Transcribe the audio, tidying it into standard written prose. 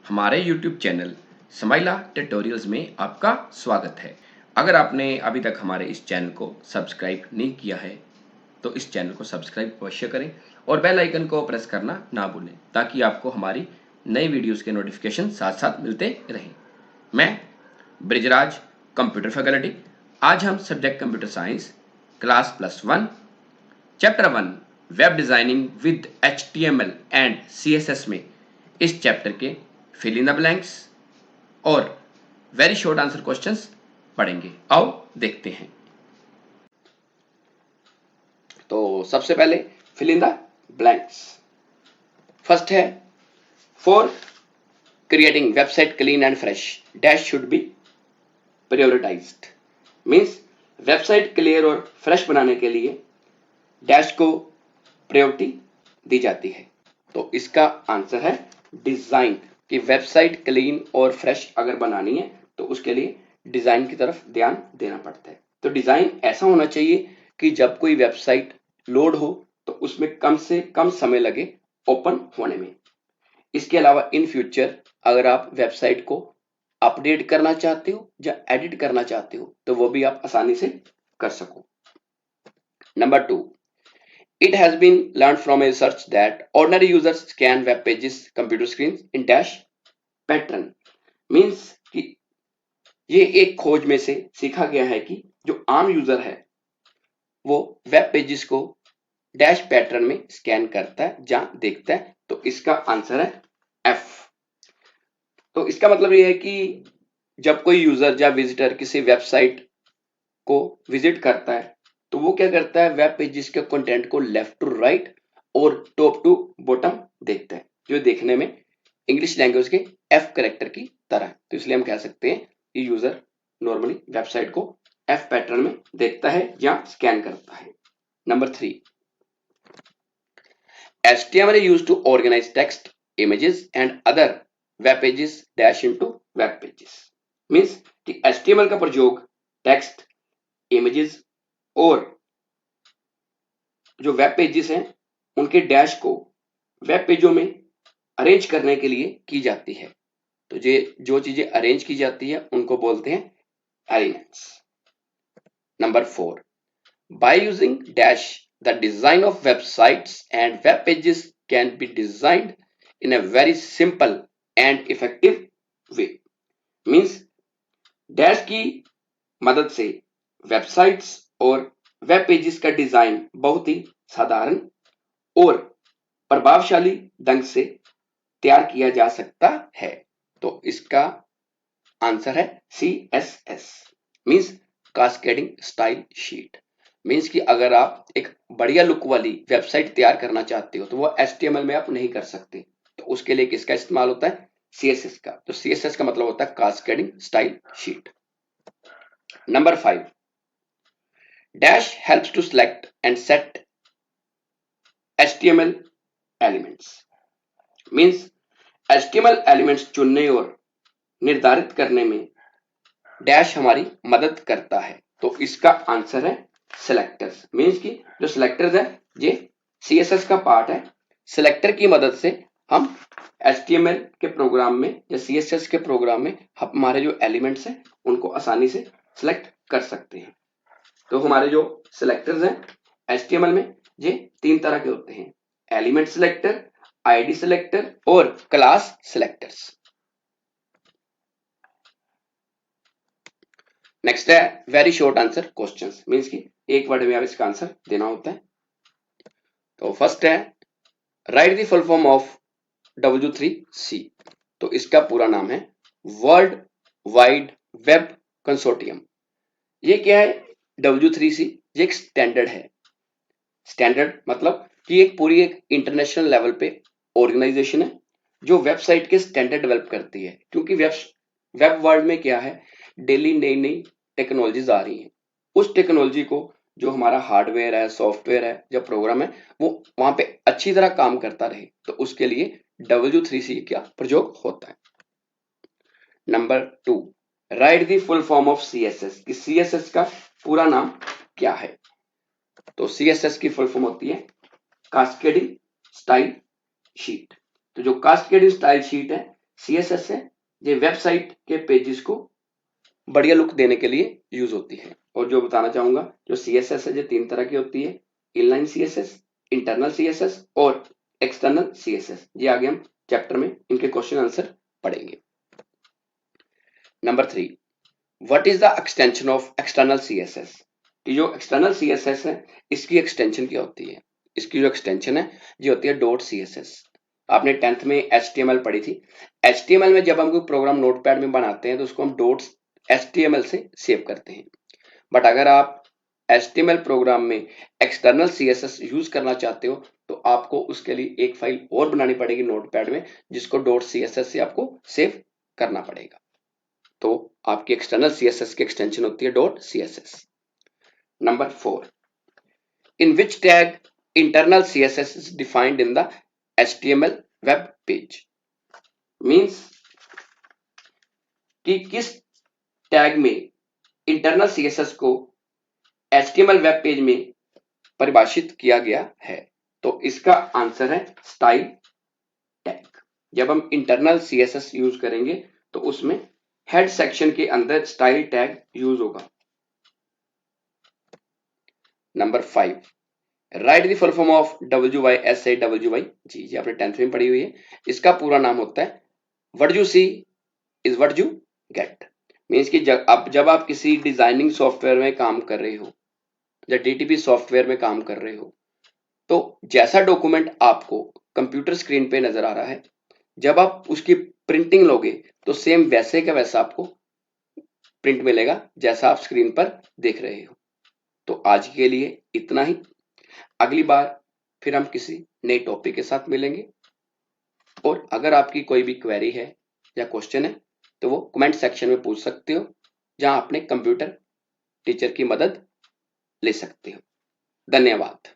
हमारे YouTube channel स्माइला tutorials में आपका स्वागत है। अगर आपने अभी तक हमारे इस चैनल को सब्सक्राइब नहीं किया है तो इस चैनल को सब्सक्राइब अवश्य करें और बेल आइकन को प्रेस करना ना भूलें ताकि आपको हमारी नई वीडियोस के नोटिफिकेशन साथ साथ मिलते रहें। मैं ब्रिजराज कंप्यूटर फैकल्टी, आज हम subject computer science class +1 chapter 1 web designing with HTML and CSS में इस चैप्टर के फिल इन द ब्लैंक्स और वेरी शॉर्ट आंसर क्वेश्चंस पढ़ेंगे। आओ देखते हैं। तो सबसे पहले fill in the blanks. First है, for creating website clean and fresh dash should be prioritised. Means website clear और फ्रेश बनाने के लिए डैश को प्रायोरिटी दी जाती है। तो इसका आंसर है डिजाइन, कि वेबसाइट क्लीन और फ्रेश अगर बनानी है तो उसके लिए डिजाइन की तरफ ध्यान देना पड़ता है। तो डिजाइन ऐसा होना चाहिए कि जब कोई वेबसाइट लोड हो तो उसमें कम से कम समय लगे ओपन होने में। इसके अलावा इन फ्यूचर अगर आप वेबसाइट को अपडेट करना चाहते हो या एडिट करना चाहते हो तो वो भी आप आसानी से कर सको। Number 2, it has been learned from a research that ordinary users scan web pages computer screens in dash pattern। Means कि ये एक खोज में से सीखा गया है कि जो आम यूजर है वो वेब पेजेस को डैश पैटर्न में स्कैन करता है या देखता है। तो इसका आंसर है एफ। तो इसका मतलब ये है कि जब कोई यूजर या विजिटर किसी वेबसाइट को विजिट करता है तो वो क्या करता है, वेब पेजेस के कंटेंट को लेफ्ट टू राइट और टॉप टू बॉटम देखता है, जो देखने में इंग्लिश लैंग्वेज के एफ कैरेक्टर की तरह है। तो इसलिए हम कह सकते हैं कि यूजर नॉर्मली वेबसाइट को एफ पैटर्न में देखता है या स्कैन करता है। Number 3, HTML is used to organize text, images and other web pages dash into web pages। Means कि HTML का प्रयोग टेक्स्ट, इमेजेस और जो वेब पेजेस हैं उनके डैश को वेब पेजों में अरेंज करने के लिए की जाती है। तो ये जो चीजें अरेंज की जाती है उनको बोलते हैं elements. Number 4, by using dash the design of websites and web pages can be designed in a very simple and effective way। Means dash की मदद से वेबसाइट्स और वेब पेजेस का डिजाइन बहुत ही साधारण और प्रभावशाली ढंग से तैयार किया जा सकता है। तो इसका आंसर है CSS, means cascading style sheet. Means कि अगर आप एक बढ़िया लुक वाली वेबसाइट तैयार करना चाहते हो तो वो HTML में आप नहीं कर सकते, तो उसके लिए किसका इस्तेमाल होता है, CSS का। तो CSS का मतलब होता है cascading style sheet. Number 5, dash helps to select and set HTML elements. Means HTML elements चुनने और निर्धारित करने में डैश हमारी मदद करता है। तो इसका आंसर है सिलेक्टर्स। मीन्स कि जो सिलेक्टर्स है ये CSS का पार्ट है। सिलेक्टर की मदद से हम HTML के प्रोग्राम में या CSS के प्रोग्राम में हमारे जो एलिमेंट्स हैं उनको आसानी से सिलेक्ट कर सकते हैं। तो हमारे जो सिलेक्टर्स हैं HTML में ये 3 तरह के होते हैं, एलिमेंट सिलेक्टर, ID सिलेक्टर और क्लास सिलेक्टर्स। नेक्स्ट है very short answer questions. Means कि एक वर्ड में आप इसका आंसर देना होता है। तो फर्स्ट है, right the full form of W3C। तो इसका पूरा नाम है वर्ल्ड वाइड वेब कंसोर्टियम। ये क्या है, W3C ये एक स्टैंडर्ड है। स्टैंडर्ड मतलब कि एक पूरी एक इंटरनेशनल लेवल पे ऑर्गेनाइजेशन है जो वेबसाइट के स्टैंडर्ड डेवलप करती है। क्योंकि वेब वर्ल्ड में क्या है, डेली नई नई टेक्नोलॉजीज आ रही हैं। उस टेक्नोलॉजी को जो हमारा हार्डवेयर है, सॉफ्टवेयर है, जो प्रोग्राम है वो वहां पे अच्छी तरह काम करता रहे, तो उसके लिए W3C का प्रयोग होता है। Number 2, right the full form of CSS। कि CSS का पूरा नाम क्या है। तो CSS की फुल फॉर्म होती है कास्केडिंग स्टाइल शीट। तो जो कास्केडिंग स्टाइल शीट है CSS है ये वेबसाइट के पेजेस को बढ़िया लुक देने के लिए यूज होती है। और जो बताना चाहूंगा, जो CSS है ये 3 तरह की होती है, इनलाइन CSS, इंटरनल CSS और एक्सटर्नल CSS। ये आगे हम चैप्टर में इनके क्वेश्चन आंसर पढ़ेंगे। Number 3, what is the extension of external CSS? कि जो एक्सटर्नल CSS है इसकी एक्सटेंशन क्या होती है? इसकी जो एक्सटेंशन है ये होती है .css। आपने 10th में HTML पढ़ी थी। HTML में जब हम कोई प्रोग्राम नोटपैड में बनाते हैं तो उसको हम .html से सेव करते हैं। बट अगर आप HTML प्रोग्राम में एक्सटर्नल CSS यूज करना चाहते हो तो आपको उसके लिए एक फाइल और बनानी पड़ेगी नोटपैड में, जिसको .css से आपको सेव करना पड़ेगा। तो आपकी एक्सटर्नल CSS की एक्सटेंशन होती है .css। Number 4, in which tag internal CSS is defined in the HTML web page? Means कि किस टैग में इंटरनल CSS को HTML वेब पेज में परिभाषित किया गया है? तो इसका आंसर है स्टाइल टैग। जब हम इंटरनल CSS यूज करेंगे तो उसमें हेड सेक्शन के अंदर स्टाइल टैग यूज होगा। Number 5, right the full form of WYSIWYG। ये आपने 10th में पढ़ी हुई है। इसका पूरा नाम होता है what you see is what you get. Means कि जब आप किसी डिजाइनिंग सॉफ्टवेयर में काम कर रहे हो या DTP सॉफ्टवेयर में काम कर रहे हो तो जैसा डॉक्यूमेंट आपको कंप्यूटर स्क्रीन पे नजर आ रहा है, जब आप उसकी प्रिंटिंग लोगे तो सेम वैसे का वैसा आपको प्रिंट मिलेगा जैसा आप स्क्रीन पर देख रहे हो। तो आज के लिए इतना ही। अगली बार फिर हम किसी नए टॉपिक के साथ मिलेंगे। और अगर आपकी कोई भी क्वेरी है या क्वेश्चन है तो वो कमेंट सेक्शन में पूछ सकते हो, जहां अपने कंप्यूटर टीचर की मदद ले सकते हो। धन्यवाद।